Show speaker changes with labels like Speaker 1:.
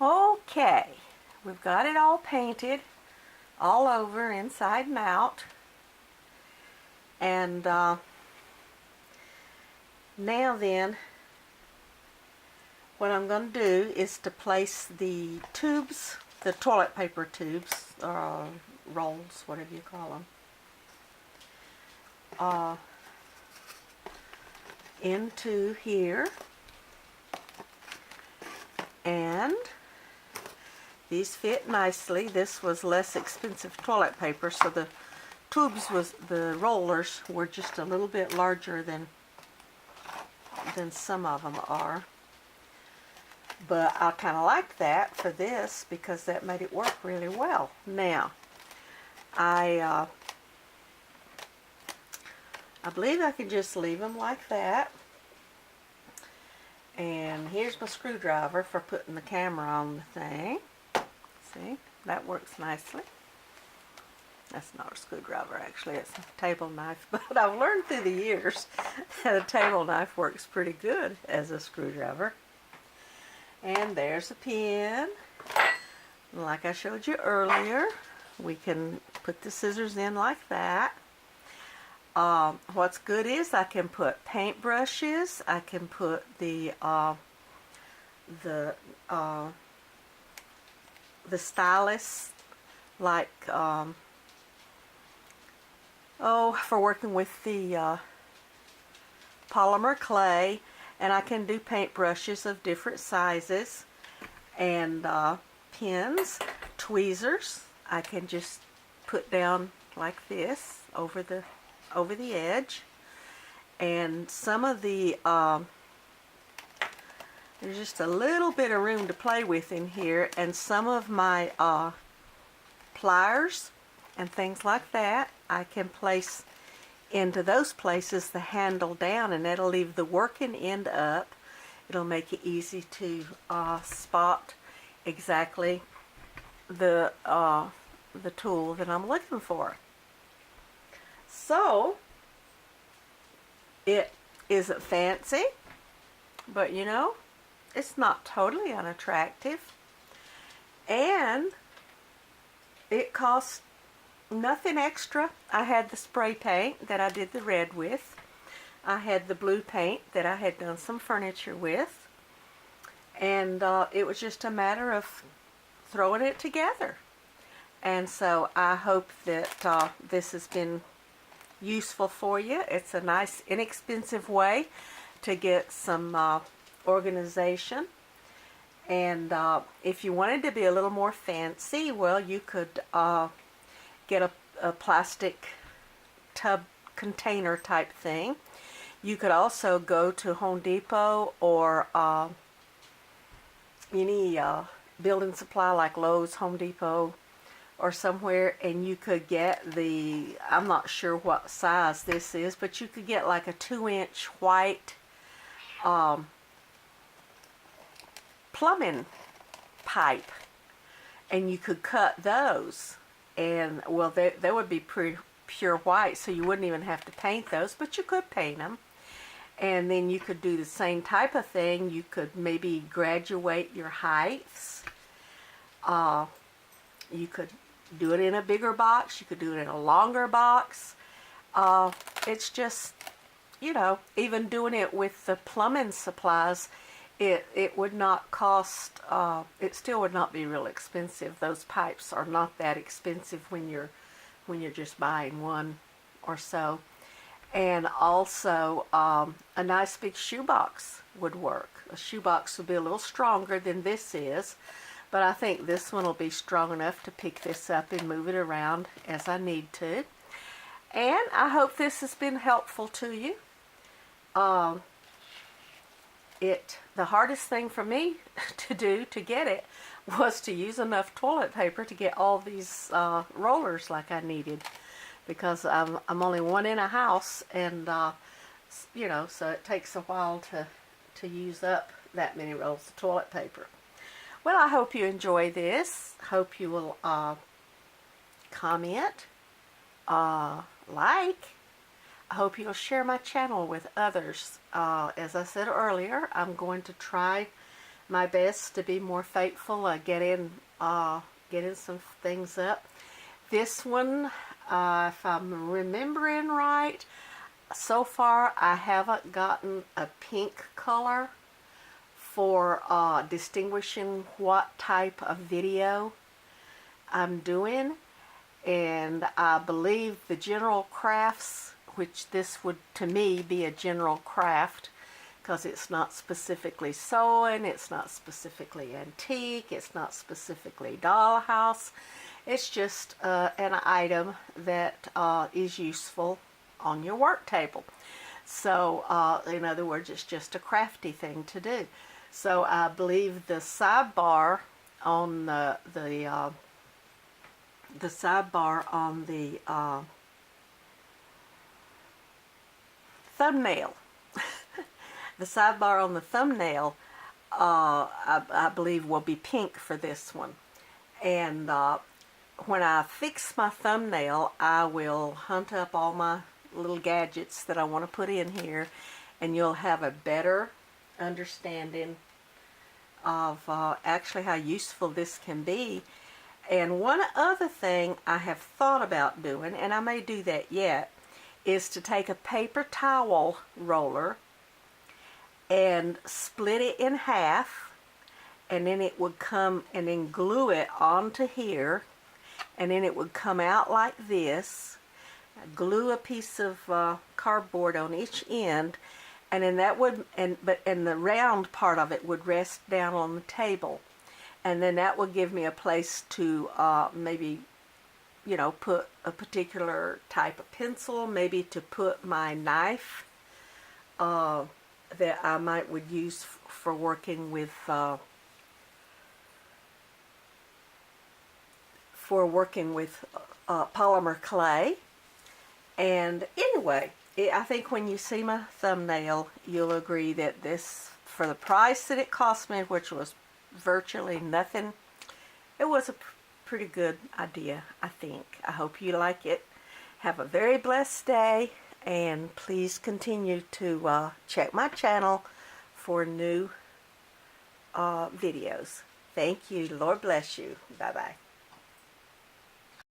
Speaker 1: Okay, we've got it all painted all over, inside and out. And now then, what I'm going to do is to place the tubes, the toilet paper tubes, rolls, whatever you call them, into here. And these fit nicely. This was less expensive toilet paper, so the rollers were just a little bit larger than some of them are. But I kind of like that for this because that made it work really well. Now, I believe I can just leave them like that. And here's my screwdriver for putting the camera on the thing. See, that works nicely. That's not a screwdriver, actually, it's a table knife. But I've learned through the years that a table knife works pretty good as a screwdriver. And there's a pin. Like I showed you earlier, we can put the scissors in like that. What's good is I can put paint brushes. I can put the stylus, like for working with the polymer clay, and I can do paint brushes of different sizes, and pins, tweezers. I can just put down like this over the edge. And some of the there's just a little bit of room to play with in here, and some of my pliers and things like that I can place into those places, the handle down, and that'll leave the working end up. It'll make it easy to spot exactly the tool that I'm looking for. So it isn't fancy, but you know, it's not totally unattractive, and it costs nothing extra. I had the spray paint that I did the red with. I had the blue paint that I had done some furniture with, and it was just a matter of throwing it together. And so I hope that this has been useful for you. It's a nice, inexpensive way to get some organization. And if you wanted to be a little more fancy, well, you could get a plastic tub container type thing. You could also go to Home Depot or any building supply like Lowe's, Home Depot, or somewhere, and you could get the, I'm not sure what size this is, but you could get like a 2-inch white plumbing pipe, and you could cut those, and well, they would be pretty pure white, so you wouldn't even have to paint those, but you could paint them. And then you could do the same type of thing. You could maybe graduate your heights. You could do it in a bigger box. You could do it in a longer box. It's just, you know, even doing it with the plumbing supplies, it would not cost, it still would not be real expensive. Those pipes are not that expensive when you're just buying one or so. And also a nice big shoebox would work. A shoebox would be a little stronger than this is, but I think this one will be strong enough to pick this up and move it around as I need to. And I hope this has been helpful to you. The hardest thing for me to do to get it was to use enough toilet paper to get all these rollers like I needed, because I'm only one in a house, and you know, so it takes a while to use up that many rolls of toilet paper. Well, I hope you enjoy this. Hope you will comment, like. I hope you'll share my channel with others. As I said earlier, I'm going to try my best to be more faithful, getting some things up. This one, if I'm remembering right, so far I haven't gotten a pink color for distinguishing what type of video I'm doing. And I believe the general crafts, which this would to me be a general craft because it's not specifically sewing, it's not specifically antique, it's not specifically dollhouse. It's just an item that is useful on your work table. So in other words, it's just a crafty thing to do. So I believe the sidebar on the sidebar on the thumbnail. The sidebar on the thumbnail, I believe, will be pink for this one. And when I fix my thumbnail, I will hunt up all my little gadgets that I want to put in here, and you'll have a better understanding of actually how useful this can be. And one other thing I have thought about doing, and I may do that yet, is to take a paper towel roller and split it in half, and then it would come, and then glue it onto here, and then it would come out like this. Glue a piece of cardboard on each end, and then that would, and the round part of it would rest down on the table. And then that would give me a place to maybe, you know, put a particular type of pencil, maybe to put my knife that I would use for working with polymer clay. And anyway, I think when you see my thumbnail, you'll agree that this, for the price that it cost me, which was virtually nothing, it was a pretty good idea, I think. I hope you like it. Have a very blessed day, and please continue to check my channel for new videos. Thank you. Lord bless you. Bye-bye.